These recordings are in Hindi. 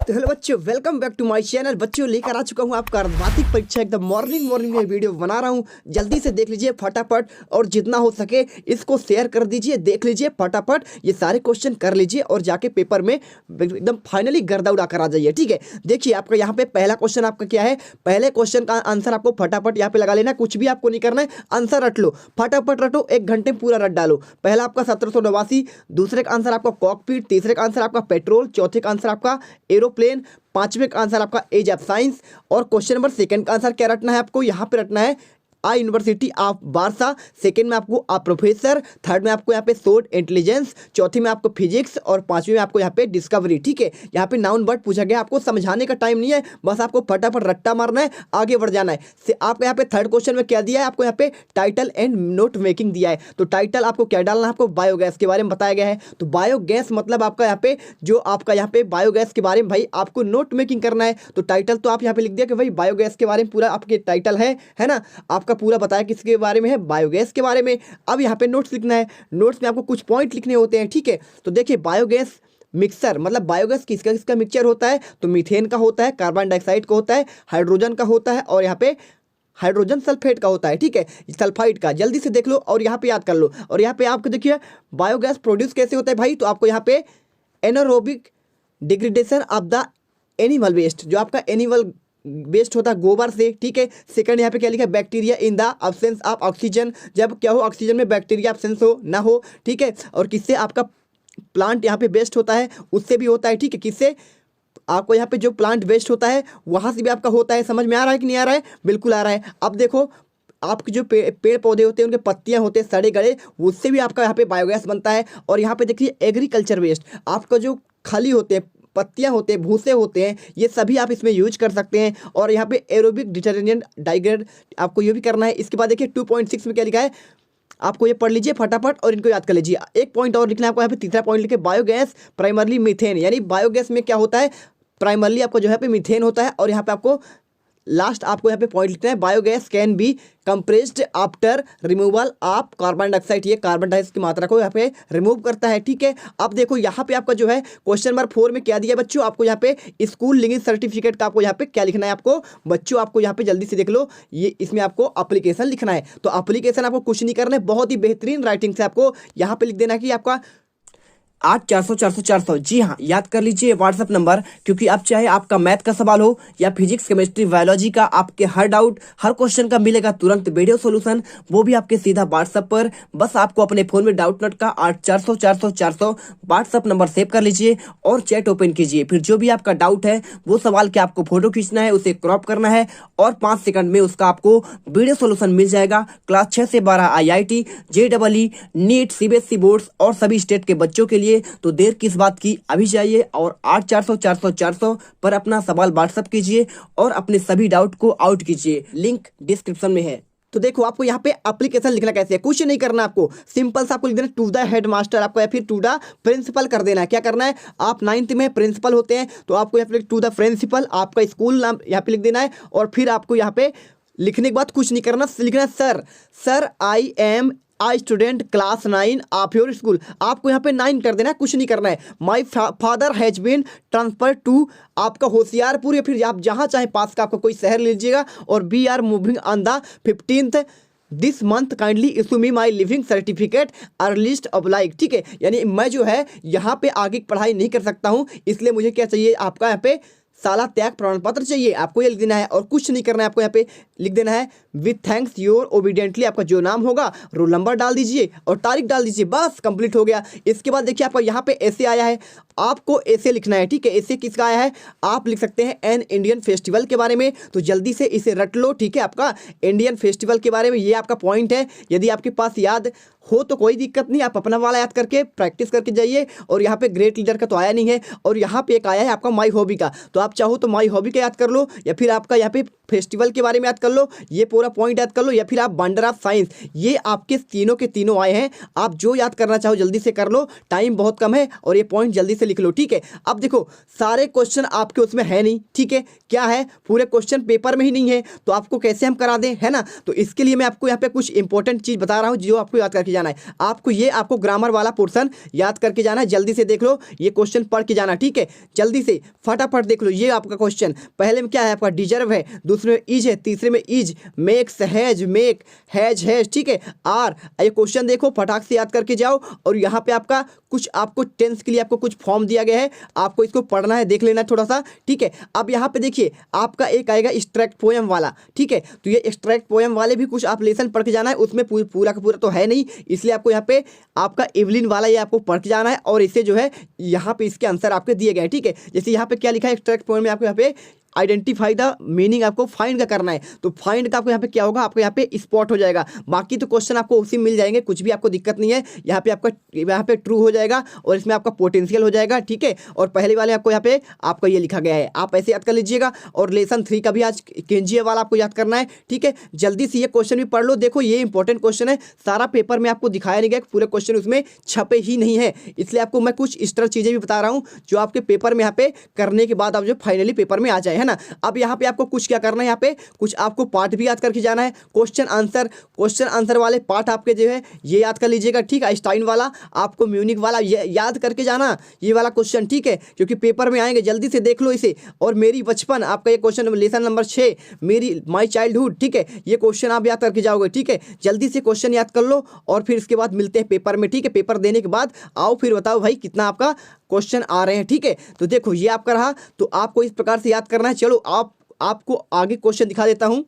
तो हेलो बच्चों, welcome back to my channel. बच्चों, लेकर आ चुका हूं आपका अर्धवार्षिक परीक्षा एकदम मॉर्निंग में वीडियो बना रहा हूं। जल्दी से देख लीजिए फटाफट, और जितना हो सके इसको शेयर कर दीजिए। देख लीजिए फटाफट, ये सारे क्वेश्चन कर लीजिए और जाके पेपर में एकदम फाइनली गर्दा उड़ा कर आ जाइए। ठीक है, देखिए आपका यहाँ पे पहला क्वेश्चन आपका क्या है। पहले क्वेश्चन का आंसर आपको फटाफट यहाँ पे लगा लेना, कुछ भी आपको नहीं करना है, आंसर रट लो, फटाफट रटो, 1 घंटे में पूरा रट डालो। पहला आपका 1789, दूसरे का आंसर आपका कॉकपिट, तीसरे का आंसर आपका पेट्रोल, चौथे का आंसर आपका एरोप्लेन, पांचवें का आंसर आपका एज ऑफ साइंस। और क्वेश्चन नंबर सेकंड का आंसर क्या रटना है आपको, यहाँ पे रटना है आ यूनिवर्सिटी ऑफ बारसा। सेकंड में आपको आ प्रोफेसर, थर्ड में आपको यहाँ पे सोड इंटेलिजेंस, चौथी में आपको फिजिक्स, और पांचवी में आपको यहाँ पे डिस्कवरी। ठीक है, यहाँ पे नाउन वर्ड पूछा गया, आपको समझाने का टाइम नहीं है, बस आपको फटाफट रट्टा मारना है, आगे बढ़ जाना है। आपको यहाँ पे थर्ड क्वेश्चन में क्या दिया है, आपको यहाँ पे टाइटल एंड नोट मेकिंग दिया है। तो टाइटल आपको क्या डालना है, आपको बायोगैस के बारे में बताया गया है। तो बायोगैस मतलब आपका यहाँ पे जो आपका यहाँ पे बायोगैस के बारे में भाई आपको नोट मेकिंग करना है। तो टाइटल तो आप यहाँ पे लिख दिया कि भाई बायोगैस के बारे में पूरा आपके टाइटल है ना, आपका पूरा बताया किसके बारे में है, बायोगैस के बारे में। अब यहाँ पे नोट्स लिखना है, नोट्स में आपको कुछ पॉइंट लिखने होते हैं। ठीक है, तो देखिए बायोगैस मिक्सर मतलब बायोगैस किसका किसका मिक्सचर होता है, तो मीथेन का होता है, कार्बन डाइऑक्साइड का होता है, हाइड्रोजन का होता है, और यहाँ पे हाइड्रोजन सल्फेट का होता है। ठीक है, सल्फाइड का, जल्दी से देख लो और यहाँ पे याद कर लो। और यहाँ पे आपको देखिए बायोगैस प्रोड्यूस कैसे होता है भाई, तो आपको यहाँ पे anaerobic degradation of the animal waste, जो आपका एनिमल वेस्ट होता है गोबर से। ठीक है, सेकंड यहाँ पे क्या लिखा है, bacteria in the absence of oxygen, जब क्या हो ऑक्सीजन में बैक्टीरिया अब्सेंस हो ना हो। ठीक है, और किससे आपका प्लांट यहाँ पे वेस्ट होता है, उससे भी होता है। ठीक है, किससे आपको यहाँ पे जो प्लांट वेस्ट होता है वहाँ से भी आपका होता है। समझ में आ रहा है कि नहीं आ रहा है, बिल्कुल आ रहा है। अब देखो आपके जो पेड़ पौधे होते हैं उनके पत्तियां होते हैं सड़े गले, उससे भी आपका यहाँ पे बायोगैस बनता है। और यहाँ पे देखिए एग्रीकल्चर वेस्ट, आपका जो खाली होते हैं पत्तियां होते हैं, भूसे होते हैं, ये सभी आप इसमें यूज कर सकते हैं। और यहाँ पे एरोबिक डिटर्जेंट डाइग्रेड आपको ये भी करना है। इसके बाद देखिए 2.6 में क्या लिखा है, आपको ये पढ़ लीजिए फटाफट और इनको याद कर लीजिए। एक पॉइंट और लिखना है आपको, यहाँ पे तीसरा पॉइंट लिखे बायोगैस प्राइमरली मीथेन, यानी बायोगैस में क्या होता है, प्राइमरली आपको जो है पे मीथेन होता है। और यहाँ पे आपको लास्ट आपको यहाँ पे पॉइंट लिखना है, biogas can be compressed after removal of carbon dioxide, ये कार्बन डाइऑक्साइड की मात्रा को यहाँ पे रिमूव करता है। ठीक है, अब देखो यहाँ पे आपका जो है क्वेश्चन नंबर 4 में क्या दिया बच्चों, आपको यहाँ पे स्कूल लिविंग सर्टिफिकेट का आपको यहाँ पे क्या लिखना है आपको बच्चों, आपको यहाँ पे जल्दी से देख लो, ये इसमें आपको एप्लीकेशन लिखना है। तो एप्लीकेशन आपको कुछ नहीं करना है, बहुत ही बेहतरीन राइटिंग से आपको यहाँ पे लिख देना कि आपका 8400 जी हाँ, याद कर लीजिए व्हाट्सएप नंबर, क्योंकि अब चाहे आपका मैथ का सवाल हो या फिजिक्स केमिस्ट्री बायोलॉजी का, आपके हर डाउट हर क्वेश्चन का मिलेगा तुरंत वीडियो सॉल्यूशन, वो भी आपके सीधा व्हाट्सएप पर। बस आपको अपने फोन में डाउट नोट का 8400 व्हाट्सएप नंबर सेव कर लीजिए और चैट ओपन कीजिए। फिर जो भी आपका डाउट है वो सवाल के आपको फोटो खींचना है, उसे क्रॉप करना है और 5 सेकंड में उसका आपको वीडियो सोल्यूशन मिल जाएगा। क्लास 6 से 12 IIT, JEE, NEET, CBSE boards और सभी स्टेट के बच्चों के लिए। तो देर किस बात की, अभी जाइए और 8400 पर अपना सवाल व्हाट्सएप कीजिए और अपने सभी डाउट को आउट कीजिए, लिंक डिस्क्रिप्शन में है। तो देखो आपको यहाँ पे एप्लीकेशन लिखना कैसे है, कुछ नहीं करना आपको, सिंपल सा आपको लिख देना टू द हेड मास्टर आपको, या फिर टू द प्रिंसिपल कर देना है। क्या करना है, आप 9th में प्रिंसिपल होते हैं तो आपको यहाँ पे टू द प्रिंसिपल, आपका स्कूल नाम यहाँ पे लिख देना है। और फिर आपको यहाँ पे लिखने के बाद कुछ नहीं करना, लिखना है sir I am I student class 9 of your school, आपको यहाँ पे 9 कर देना है, कुछ नहीं करना है। My father has been transfer to आपका होशियारपुर, या फिर आप जहाँ चाहे पास का आपका कोई शहर लीजिएगा। और we are moving on the 15th this month, kindly issue me my leaving certificate earliest of like. ठीक है, यानी मैं जो है यहाँ पे आगे पढ़ाई नहीं कर सकता हूँ, इसलिए मुझे क्या चाहिए, आपका यहाँ पे साला त्याग प्रमाण पत्र चाहिए, आपको ये लिख देना है। और कुछ नहीं करना है, आपको यहाँ पे लिख देना है विथ थैंक्स योर ओबीडियंटली, आपका जो नाम होगा रोल नंबर डाल दीजिए और तारीख डाल दीजिए, बस कंप्लीट हो गया। इसके बाद देखिए आपका यहाँ पे ऐसे आया है, आपको ऐसे लिखना है। ठीक है, ऐसे किसका आया है, आप लिख सकते हैं एन इंडियन फेस्टिवल के बारे में, तो जल्दी से इसे रट लो। ठीक है, आपका इंडियन फेस्टिवल के बारे में ये आपका पॉइंट है। यदि आपके पास याद हो तो कोई दिक्कत नहीं, आप अपना वाला याद करके प्रैक्टिस करके जाइए। और यहाँ पे ग्रेट लीडर का तो आया नहीं है, और यहाँ पे एक आया है आपका माई हॉबी का, तो आप चाहो तो माई हॉबी का याद कर लो, या फिर आपका यहाँ पे फेस्टिवल के बारे में याद कर लो, ये पूरा पॉइंट याद कर लो, या फिर आप वंडर ऑफ साइंस, ये आपके तीनों के तीनों आए हैं। आप जो याद करना चाहो जल्दी से कर लो, टाइम बहुत कम है, और ये पॉइंट जल्दी से लिख लो। ठीक है, अब देखो सारे क्वेश्चन आपके उसमें है नहीं। ठीक है, क्या है, पूरे क्वेश्चन पेपर में ही नहीं है, तो आपको कैसे हम करा दें, है ना। तो इसके लिए मैं आपको यहाँ पे कुछ इंपॉर्टेंट चीज बता रहा हूँ जो आपको याद करके जाना है। आपको ये आपको ग्रामर वाला पोर्शन याद करके जाना है। जल्दी से देख लो, ये क्वेश्चन पढ़ के जाना, ठीक है। जल्दी से फटाफट देख लो, ये आपका क्वेश्चन पहले में क्या है, आपका डिजर्व है, दूसरे में इज है, तीसरे में is, makes, has, make, has, ठीक है, आर। ये क्वेश्चन देखो, फटाक से याद करके जाओ। और यहाँ पे आपका कुछ आपको टेंस के लिए आपको कुछ फॉर्म दिया गया है, आपको इसको पढ़ना है, देख लेना थोड़ा सा, ठीक है। अब यहाँ पे देखिए आपका एक आएगा एक्सट्रैक्ट पोएम वाला, ठीक है। तो ये एक्सट्रैक्ट पोएम वाले भी कुछ आप लेसन पढ़ के जाना है, उसमें पूरा का पूरा तो है नहीं, इसलिए आपको यहाँ पे आपका एवलिन वाला ये आपको पढ़ के जाना है। और इसे जो है यहाँ पे इसके आंसर आपके दिए गए हैं, ठीक है। जैसे यहाँ पे क्या लिखा है, एक्सट्रैक्ट पोएम में आपको यहाँ पे आइडेंटिफाई द मीनिंग आपको फाइंड का करना है। तो फाइंड का आपको यहाँ पे क्या होगा, आपको यहाँ पे स्पॉट हो जाएगा। बाकी तो क्वेश्चन आपको उसी मिल जाएंगे, कुछ भी आपको दिक्कत नहीं है। यहाँ पे आपका यहाँ पे ट्रू हो जाएगा और इसमें आपका पोटेंशियल हो जाएगा, ठीक है। और पहले वाले आपको यहाँ पे आपका ये लिखा गया है, आप ऐसे याद कर लीजिएगा। और लेसन 3 का भी आज केंजिए वाला आपको याद करना है, ठीक है। जल्दी से ये क्वेश्चन भी पढ़ लो। देखो ये इंपॉर्टेंट क्वेश्चन है, सारा पेपर में आपको दिखाया नहीं गया, पूरे क्वेश्चन उसमें छपे ही नहीं है, इसलिए आपको मैं कुछ इस तरह चीज़ें भी बता रहा हूँ जो आपके पेपर में यहाँ पे करने के बाद आप जो फाइनली पेपर में आ जाए, है ना। अब यहाँ पे आपको कुछ क्या करना है, यहाँ पे कुछ आपको पार्ट भी याद करके जाना है। क्वेश्चन आंसर वाले पार्ट आपके जो है ये याद कर लीजिएगा, ठीक है। आइंस्टाइन वाला आपको म्यूनिक वाला ये याद करके जाना, ये वाला क्वेश्चन, ठीक है, क्योंकि पेपर में आएंगे। जल्दी से देख लो इसे। और मेरी बचपन आपका ये question lesson number 6, my childhood, ठीक है, ये क्वेश्चन आप याद करके जाओगे, ठीक है। जल्दी से क्वेश्चन याद कर लो और फिर इसके बाद मिलते हैं पेपर में, ठीक है। पेपर देने के बाद आओ फिर बताओ भाई कितना आपका क्वेश्चन आ रहे हैं, ठीक है। तो देखो ये आपका रहा, तो आपको इस प्रकार से याद करना है। चलो आपको आगे क्वेश्चन दिखा देता हूं।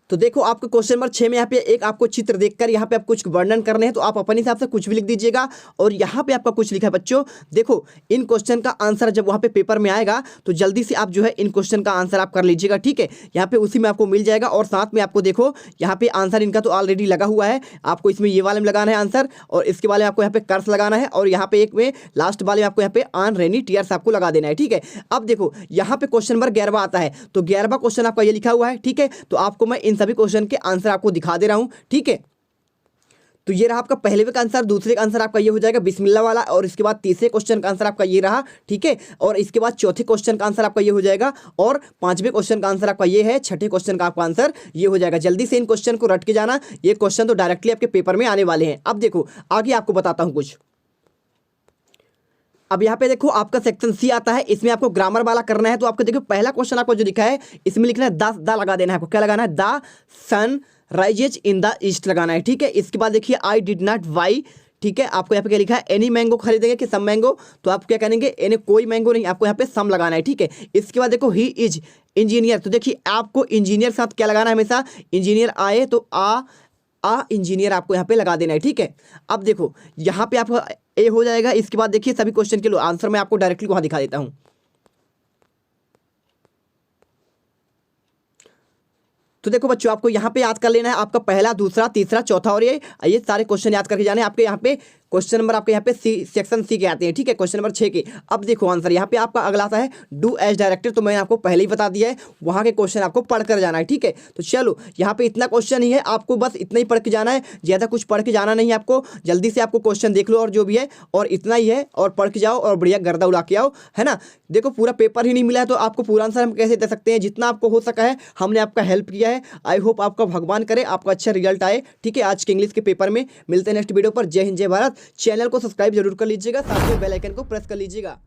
तो देखो आपको क्वेश्चन नंबर 6 में यहाँ पे एक आपको चित्र देखकर यहाँ पे आप कुछ वर्णन करने हैं, तो आप अपने हिसाब से कुछ भी लिख दीजिएगा। और यहाँ पे आपका कुछ लिखा है बच्चों, देखो इन क्वेश्चन का आंसर जब वहाँ पे पेपर में आएगा तो जल्दी से आप जो है इन क्वेश्चन का आंसर आप कर लीजिएगा, ठीक है। यहाँ पे उसी में आपको मिल जाएगा। और साथ में आपको देखो यहाँ पे आंसर इनका तो ऑलरेडी लगा हुआ है, आपको इसमें ये वाले में लगाना है आंसर, और इसके वाले में आपको यहाँ पे कर्स लगाना है, और यहाँ पे एक में लास्ट वाले में आपको यहाँ पे ऑन रेनी टीयर्स आपको लगा देना है, ठीक है। अब देखो यहाँ पे क्वेश्चन नंबर 11 आता है, तो 11वां क्वेश्चन आपका ये लिखा हुआ है, ठीक है। तो आपको मैं इन सभी क्वेश्चन के आंसर आपको दिखा दे रहा हूं, ठीक है। तो ये रहा आपका पहले का आंसर, दूसरे का आंसर आपका ये हो जाएगा बिस्मिल्लाह वाला, और इसके बाद तीसरे क्वेश्चन का आंसर आपका ये रहा, ठीक है। और इसके बाद चौथे क्वेश्चन का आंसर आपका ये हो जाएगा, और पांचवें क्वेश्चन का आंसर आपका ये है, छठे क्वेश्चन का आपका आंसर ये हो जाएगा। जल्दी से इन क्वेश्चन को रट के जाना, ये क्वेश्चन तो डायरेक्टली आपके पेपर में आने वाले हैं। अब देखो आगे आपको बताता हूं कुछ। अब यहाँ पे देखो आपका सेक्शन सी आता है, इसमें आपको ग्रामर वाला करना है। तो आपको देखो पहला क्वेश्चन आपको जो लिखा है इसमें लिखना है द लगा देना है आपको, क्या लगाना है, the sun rises in the east लगाना है, ठीक है। इसके बाद देखिए आई डिड नॉट बाई, ठीक है। आपको यहाँ पे क्या लिखा है, एनी मैंगो खरीदेंगे कि सम मैंगो, तो आप क्या करेंगे, एनी कोई मैंगो नहीं, आपको यहाँ पे सम लगाना है, ठीक है। इसके बाद देखो ही इज इंजीनियर, तो देखिए आपको इंजीनियर के साथ क्या लगाना है, हमेशा इंजीनियर आए तो आ इंजीनियर आपको यहाँ पे लगा देना है, ठीक है। अब देखो यहाँ पे आपका ए हो जाएगा। इसके बाद देखिए सभी क्वेश्चन के आंसर मैं आपको डायरेक्टली वहां दिखा देता हूं। तो देखो बच्चों आपको यहाँ पे याद कर लेना है आपका पहला, दूसरा, तीसरा, चौथा, और ये सारे क्वेश्चन याद करके जाने आपके यहाँ पे। क्वेश्चन नंबर आपके यहाँ पे सेक्शन सी के आते हैं, ठीक है, क्वेश्चन नंबर 6 के। अब देखो आंसर यहाँ पे आपका अगला आता है डू एज डायरेक्टेड, तो मैंने आपको पहले ही बता दिया है, वहाँ के क्वेश्चन आपको पढ़ कर जाना है, ठीक है। तो चलो यहाँ पे इतना क्वेश्चन ही है, आपको बस इतना ही पढ़ के जाना है, ज़्यादा कुछ पढ़ के जाना नहीं है आपको। जल्दी से आपको क्वेश्चन देख लो और जो भी है, और इतना ही है, और पढ़ के जाओ और बढ़िया गर्दा उड़ा के आओ, है ना। देखो पूरा पेपर ही नहीं मिला है तो आपको पूरा आंसर हम कैसे दे सकते हैं, जितना आपको हो सका है हमने आपका हेल्प किया है। आई होप आपका भगवान करे आपका अच्छा रिजल्ट आए, ठीक है। आज के इंग्लिश के पेपर में मिलते हैं नेक्स्ट वीडियो पर। जय हिंद, जय भारत। चैनल को सब्सक्राइब जरूर कर लीजिएगा, साथ में बेल आइकन को प्रेस कर लीजिएगा।